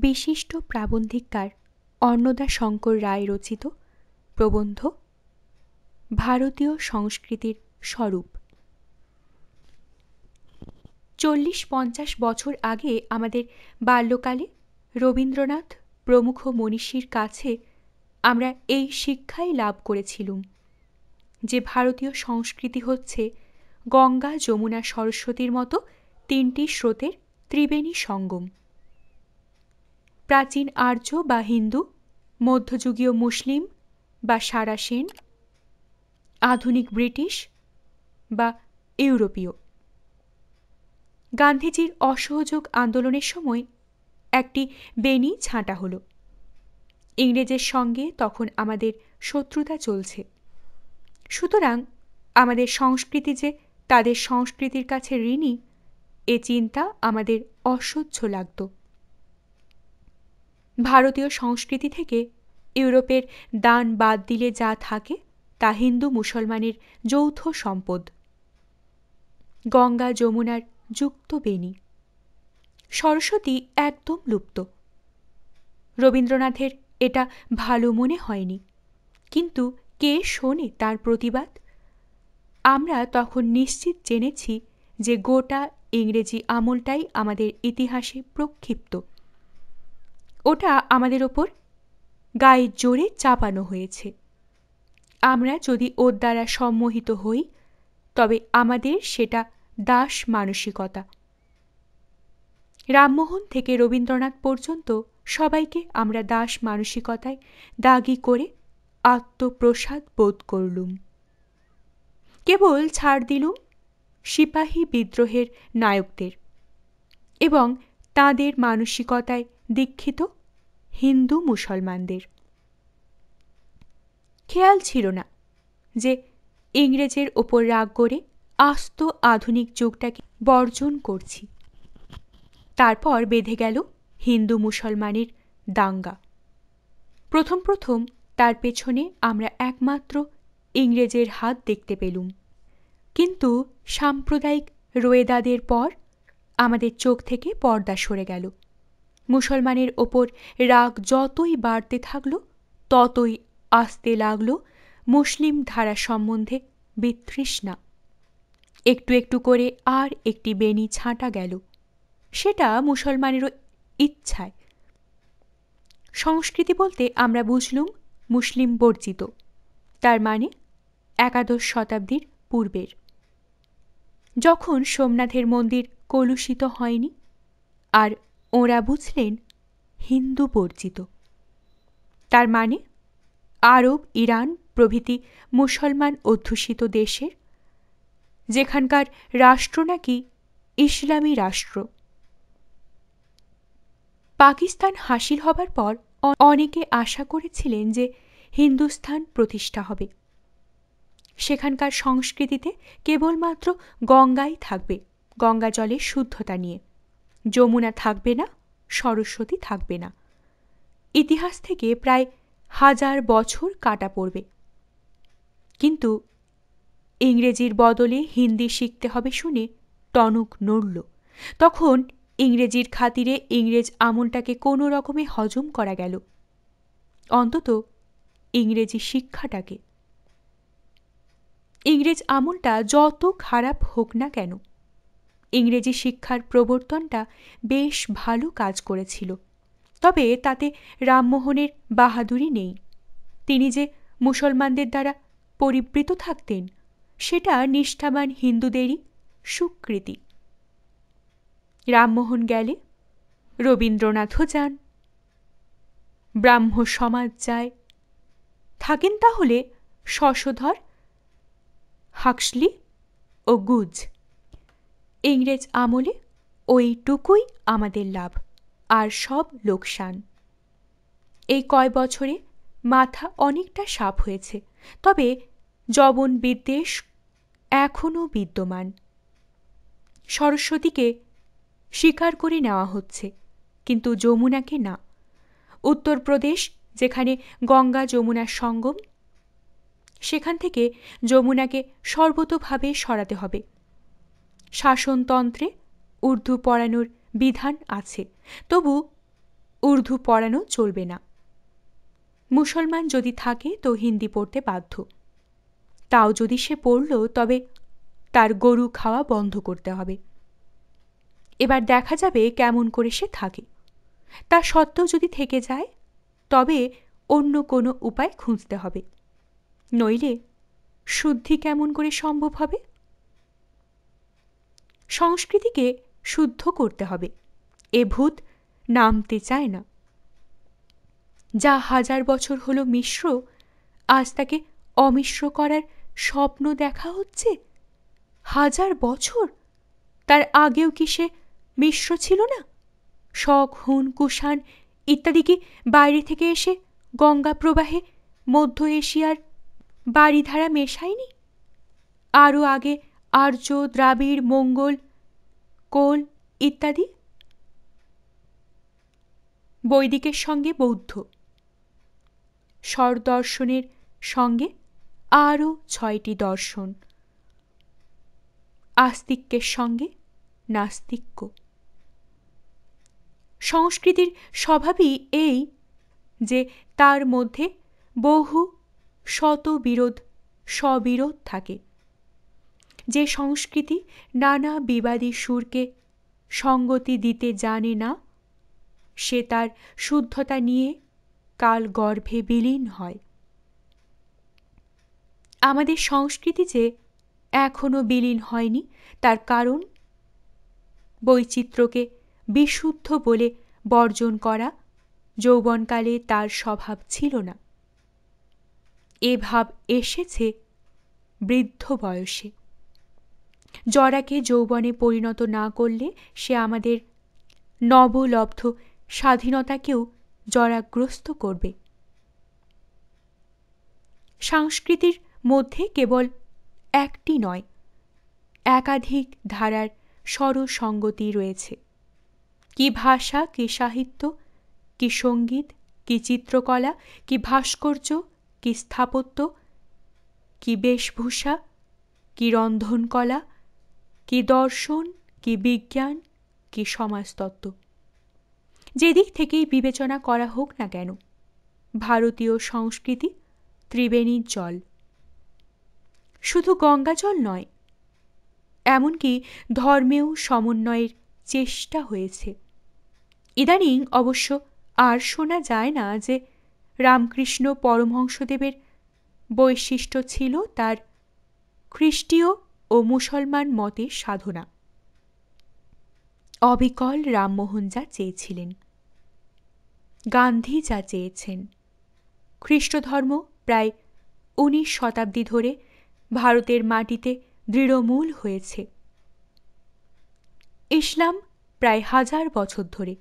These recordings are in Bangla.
বিশিষ্ট প্রাবন্ধিককার অন্নদা শঙ্কর রায় রচিত প্রবন্ধ ভারতীয় সংস্কৃতির স্বরূপ। 40-50 বছর আগে আমাদের বাল্যকালে রবীন্দ্রনাথ প্রমুখ মনীষীর কাছে আমরা এই শিক্ষাই লাভ করেছিলুম যে ভারতীয় সংস্কৃতি হচ্ছে গঙ্গা, যমুনা, সরস্বতীর মতো তিনটি স্রোতের ত্রিবেণী সঙ্গম। প্রাচীন আর্য বা হিন্দু, মধ্যযুগীয় মুসলিম বা সারাসেন, আধুনিক ব্রিটিশ বা ইউরোপীয়। গান্ধীজির অসহযোগ আন্দোলনের সময় একটি বেনি ছাঁটা হল। ইংরেজের সঙ্গে তখন আমাদের শত্রুতা চলছে, সুতরাং আমাদের সংস্কৃতি যে তাদের সংস্কৃতির কাছে ঋণী, এ চিন্তা আমাদের অসহ্য লাগত। ভারতীয় সংস্কৃতি থেকে ইউরোপের দান বাদ দিলে যা থাকে তা হিন্দু মুসলমানের যৌথ সম্পদ। গঙ্গা যমুনার যুক্ত বেনি, সরস্বতী একদম লুপ্ত। রবীন্দ্রনাথের এটা ভালো মনে হয়নি, কিন্তু কে শোনে তার প্রতিবাদ? আমরা তখন নিশ্চিত জেনেছি যে গোটা ইংরেজি আমলটাই আমাদের ইতিহাসে প্রক্ষিপ্ত। ওটা আমাদের ওপর গায়ে জোরে চাপানো হয়েছে। আমরা যদি ওর দ্বারা সম্মোহিত হই, তবে আমাদের সেটা দাস মানসিকতা। রামমোহন থেকে রবীন্দ্রনাথ পর্যন্ত সবাইকে আমরা দাস মানসিকতায় দাগি করে আত্মপ্রসাদ বোধ করলুম। কেবল ছাড় দিলুম সিপাহী বিদ্রোহের নায়কদের এবং তাঁদের মানসিকতায় দীক্ষিত হিন্দু মুসলমানদের। খেয়াল ছিল না যে ইংরেজের ওপর রাগ করে আস্ত আধুনিক যুগটাকে বর্জন করছি। তারপর বেঁধে গেল হিন্দু মুসলমানের দাঙ্গা। প্রথম প্রথম তার পেছনে আমরা একমাত্র ইংরেজের হাত দেখতে পেলুম, কিন্তু সাম্প্রদায়িক রোয়েদাদের পর আমাদের চোখ থেকে পর্দা সরে গেল। মুসলমানের ওপর রাগ যতই বাড়তে থাকল, ততই আসতে লাগল মুসলিম ধারা সম্বন্ধে বিতৃষ্ণা। একটু একটু করে আর একটি বেনি ছাঁটা গেল, সেটা মুসলমানেরও ইচ্ছায়। সংস্কৃতি বলতে আমরা বুঝলুম মুসলিম বর্জিত, তার মানে 11 শতাব্দীর পূর্বের, যখন সোমনাথের মন্দির কলুষিত হয়নি, আর ওঁরা বুঝলেন হিন্দু বর্জিত। তার মানে আরব, ইরান প্রভৃতি মুসলমান অধ্যুষিত দেশের, যেখানকার রাষ্ট্র নাকি ইসলামী রাষ্ট্র। পাকিস্তান হাসিল হবার পর অনেকে আশা করেছিলেন যে হিন্দুস্থান প্রতিষ্ঠা হবে। সেখানকার সংস্কৃতিতে কেবলমাত্র গঙ্গাই থাকবে, গঙ্গা জলের শুদ্ধতা নিয়ে। যমুনা থাকবে না, সরস্বতী থাকবে না। ইতিহাস থেকে প্রায় 1000 বছর কাটা পড়বে। কিন্তু ইংরেজির বদলে হিন্দি শিখতে হবে শুনে টনক নড়ল। তখন ইংরেজির খাতিরে ইংরেজ আমলটাকে কোনো রকমে হজম করা গেল, অন্তত ইংরেজি শিক্ষাটাকে। ইংরেজ আমলটা যত খারাপ হোক না কেন, ইংরেজি শিক্ষার প্রবর্তনটা বেশ ভালো কাজ করেছিল। তবে তাতে রামমোহনের বাহাদুরি নেই। তিনি যে মুসলমানদের দ্বারা পরিবৃত থাকতেন, সেটা নিষ্ঠাবান হিন্দুদেরই স্বীকৃতি। রামমোহন গেলে রবীন্দ্রনাথও যান, ব্রাহ্ম সমাজ যায়। থাকেন তাহলে শশধর, হাক্সলি ও গুজ। ইংরেজ আমলে ওইটুকুই আমাদের লাভ, আর সব লোকসান। এই কয় বছরে মাথা অনেকটা সাফ হয়েছে, তবে যবন বিদ্বেষ এখনও বিদ্যমান। সরস্বতীকে স্বীকার করে নেওয়া হচ্ছে, কিন্তু যমুনাকে না। উত্তরপ্রদেশ, যেখানে গঙ্গা যমুনার সঙ্গম, সেখান থেকে যমুনাকে সর্বতোভাবে সরাতে হবে। শাসনতন্ত্রে উর্দু পড়ানোর বিধান আছে, তবু উর্দু পড়ানো চলবে না। মুসলমান যদি থাকে তো হিন্দি পড়তে বাধ্য। তাও যদি সে পড়ল তবে তার গরু খাওয়া বন্ধ করতে হবে। এবার দেখা যাবে কেমন করে সে থাকে। তা সত্ত্বেও যদি থেকে যায় তবে অন্য কোনো উপায় খুঁজতে হবে, নইলে শুদ্ধি কেমন করে সম্ভব হবে? সংস্কৃতিকে শুদ্ধ করতে হবে, এ ভূত নামতে চায় না। যা 1000 বছর হলো মিশ্র, আজ তাকে অমিশ্র করার স্বপ্ন দেখা হচ্ছে। 1000 বছর, তার আগেও কি সে মিশ্র ছিল না? শক, হুন, কুষাণ ইত্যাদি কি বাইরে থেকে এসে গঙ্গা প্রবাহে মধ্য এশিয়ার বারিধারা মেশায়নি? আরও আগে আর্য, দ্রাবিড়, মঙ্গল, কোল ইত্যাদি। বৈদিকের সঙ্গে বৌদ্ধ, স্বরদর্শনের সঙ্গে আরও 6টি দর্শন, আস্তিক্যের সঙ্গে নাস্তিক্য। সংস্কৃতির স্বভাবই এই যে তার মধ্যে বহু শত বিরোধ স্ববিরোধ থাকে। যে সংস্কৃতি নানা বিবাদী সুরকে সঙ্গতি দিতে জানে না, সে তার শুদ্ধতা নিয়ে কাল গর্ভে বিলীন হয়। আমাদের সংস্কৃতি যে এখনো বিলীন হয়নি তার কারণ বৈচিত্র্যকে বিশুদ্ধ বলে বর্জন করা যৌবনকালে তার স্বভাব ছিল না। এ ভাব এসেছে বৃদ্ধ বয়সে। জরাকে যৌবনে পরিণত না করলে সে আমাদের নবলব্ধ স্বাধীনতাকেও জরাগ্রস্ত করবে। সংস্কৃতির মধ্যে কেবল একটি নয়, একাধিক ধারার সরসঙ্গতি রয়েছে। কি ভাষা, কি সাহিত্য, কি সঙ্গীত, কি চিত্রকলা, কি ভাস্কর্য, কি স্থাপত্য, কি বেশভূষা, কি রন্ধনকলা, কি দর্শন, কি বিজ্ঞান, কি সমাজতত্ত্ব। যেদিক থেকেই বিবেচনা করা হোক না কেন, ভারতীয় সংস্কৃতি ত্রিবেণীর জল। শুধু গঙ্গা জল নয়, এমনকি ধর্মেও সমন্বয়ের চেষ্টা হয়েছে। ইদানিং অবশ্য আর শোনা যায় না যে রামকৃষ্ণ পরমহংসদেবের বৈশিষ্ট্য ছিল তার খ্রিস্টীয় ও মুসলমান মতের সাধনা। অবিকল রামমোহন যা চেয়েছিলেন, গান্ধী যা চেয়েছেন, খ্রিস্টধর্ম প্রায় 19 শতাব্দী ধরে ভারতের মাটিতে দৃঢ়মূল হয়েছে। ইসলাম প্রায় 1000 বছর ধরে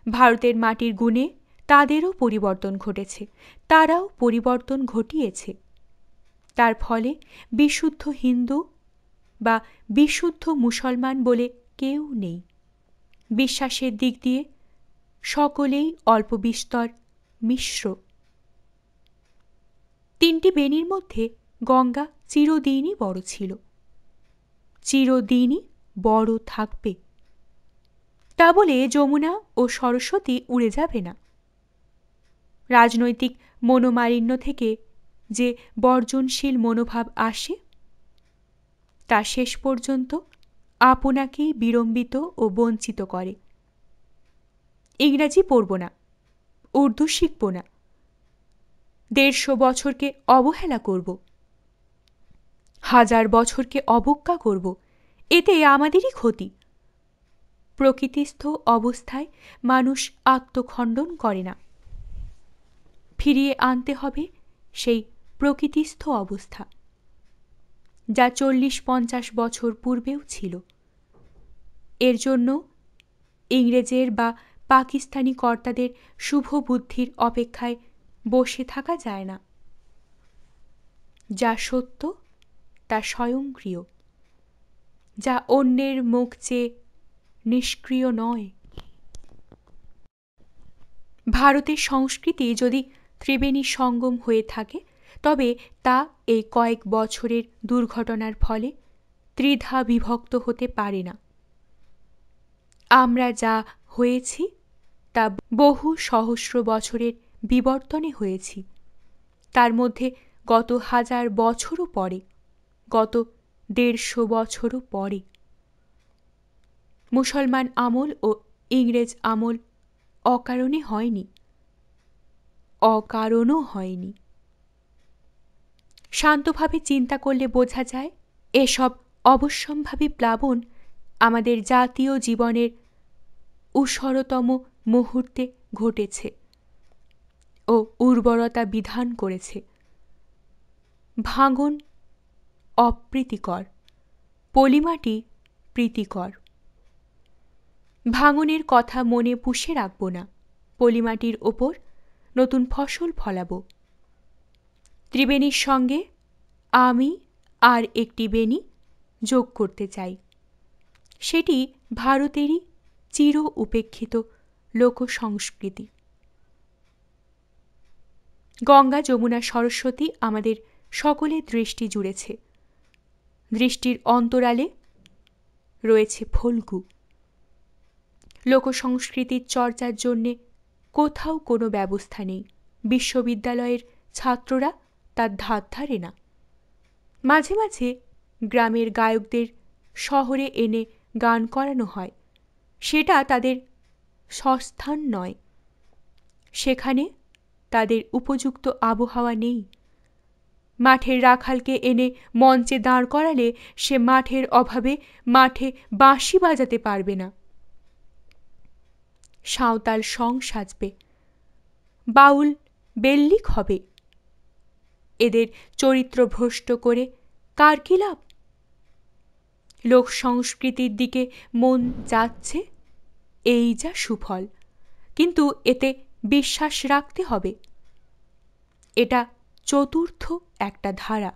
ভারতের মাটির গুণে তাদেরও পরিবর্তন ঘটেছে, তারাও পরিবর্তন ঘটিয়েছে। তার ফলে বিশুদ্ধ হিন্দু বা বিশুদ্ধ মুসলমান বলে কেউ নেই। বিশ্বাসের দিক দিয়ে সকলেই অল্প বিস্তর মিশ্র। 3টি বেণীর মধ্যে গঙ্গা চিরদিনই বড় ছিল, চিরদিনই বড় থাকবে। তা বলে যমুনা ও সরস্বতী উড়ে যাবে না। রাজনৈতিক মনোমালিন্য থেকে যে বর্জনশীল মনোভাব আসে তা শেষ পর্যন্ত আপনাকেই বিড়ম্বিত ও বঞ্চিত করে। ইংরাজি পড়ব না, উর্দু শিখব না, 150 বছরকে অবহেলা করব, 1000 বছরকে অবজ্ঞা করব, এতে আমাদেরই ক্ষতি। প্রকৃতিস্থ অবস্থায় মানুষ আত্মখণ্ডন করে না, ফিরিয়ে আনতে হবে সেই প্রকৃতিস্থ অবস্থা যা 40-50 বছর পূর্বেও ছিল। এর জন্য ইংরেজের বা পাকিস্তানি কর্তাদের শুভ বুদ্ধির অপেক্ষায় বসে থাকা যায় না। যা সত্য তা স্বয়ংক্রিয়, যা অন্যের মুখ চেয়ে নিষ্ক্রিয় নয়। ভারতের সংস্কৃতি যদি ত্রিবেণী সঙ্গম হয়ে থাকে তবে তা এই কয়েক বছরের দুর্ঘটনার ফলে ত্রিধা বিভক্ত হতে পারে না। আমরা যা হয়েছি তা বহু সহস্র বছরের বিবর্তনে হয়েছি। তার মধ্যে গত 1000 বছরও পরে, গত 150 বছরও পরে। মুসলমান আমল ও ইংরেজ আমল অকারণে হয়নি, অকারণও হয়নি। শান্তভাবে চিন্তা করলে বোঝা যায় এসব অবশ্যম্ভাবী প্লাবন আমাদের জাতীয় জীবনের ঊষরতম মুহূর্তে ঘটেছে ও উর্বরতা বিধান করেছে। ভাঙন অপ্রীতিকর, পলিমাটি প্রীতিকর। ভাঙনের কথা মনে পুষে রাখব না, পলিমাটির ওপর নতুন ফসল ফলাব। ত্রিবেণীর সঙ্গে আমি আর একটি বেণী যোগ করতে চাই। সেটি ভারতেরই চির উপেক্ষিত লোকসংস্কৃতি। গঙ্গা, যমুনা, সরস্বতী আমাদের সকলের দৃষ্টি জুড়েছে। দৃষ্টির অন্তরালে রয়েছে ফল্গু। লোকসংস্কৃতির চর্চার জন্যে কোথাও কোনো ব্যবস্থা নেই। বিশ্ববিদ্যালয়ের ছাত্ররা তার ধার ধারে না। মাঝে মাঝে গ্রামের গায়কদের শহরে এনে গান করানো হয়, সেটা তাদের স্বস্থান নয়। সেখানে তাদের উপযুক্ত আবহাওয়া নেই। মাঠের রাখালকে এনে মঞ্চে দাঁড় করালে সে মাঠের অভাবে মাঠে বাঁশি বাজাতে পারবে না। সাঁওতাল সং সাজবে, বাউল বেল্লিক হবে। এদের চরিত্র ভ্রষ্ট করে কার কি লাভ? লোক সংস্কৃতির দিকে মন যাচ্ছে, এই যা সুফল। কিন্তু এতে বিশ্বাস রাখতে হবে। এটা চতুর্থ একটা ধারা,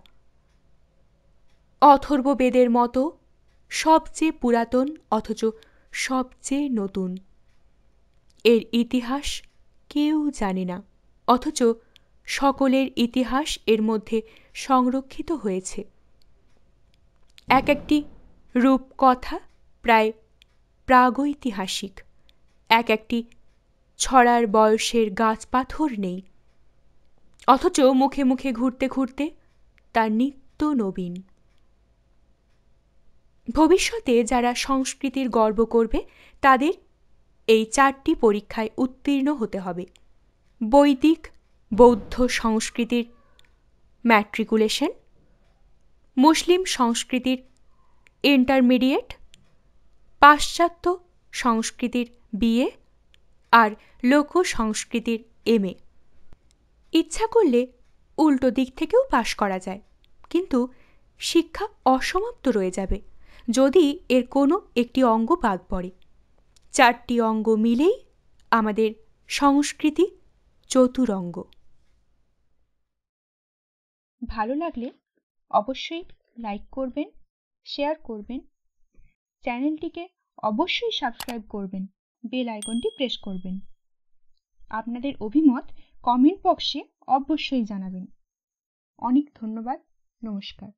অথর্ববেদের মতো সবচেয়ে পুরাতন অথচ সবচেয়ে নতুন। এর ইতিহাস কেউ জানে না, অথচ সকলের ইতিহাস এর মধ্যে সংরক্ষিত হয়েছে। এক একটি রূপকথা প্রায় প্রাগৈতিহাসিক, এক একটি ছড়ার বয়সের গাছ পাথর নেই, অথচ মুখে মুখে ঘুরতে ঘুরতে তার নিত্য নবীন। ভবিষ্যতে যারা সংস্কৃতির গর্ব করবে তাদের এই 4টি পরীক্ষায় উত্তীর্ণ হতে হবে। বৈদিক বৌদ্ধ সংস্কৃতির ম্যাট্রিকুলেশন, মুসলিম সংস্কৃতির ইন্টারমিডিয়েট, পাশ্চাত্য সংস্কৃতির বিএ আর লোক সংস্কৃতির এমএ। ইচ্ছা করলে উল্টো দিক থেকেও পাশ করা যায়, কিন্তু শিক্ষা অসমাপ্ত রয়ে যাবে যদি এর কোনো একটি অঙ্গ বাদ পড়ে। 4টি অঙ্গ মিলেই আমাদের সংস্কৃতি চতুরঙ্গ। ভালো লাগলে অবশ্যই লাইক করবেন, শেয়ার করবেন, চ্যানেলটিকে অবশ্যই সাবস্ক্রাইব করবেন, বেল আইকনটি প্রেস করবেন। আপনাদের অভিমত কমেন্ট বক্সে অবশ্যই জানাবেন। অনেক ধন্যবাদ। নমস্কার।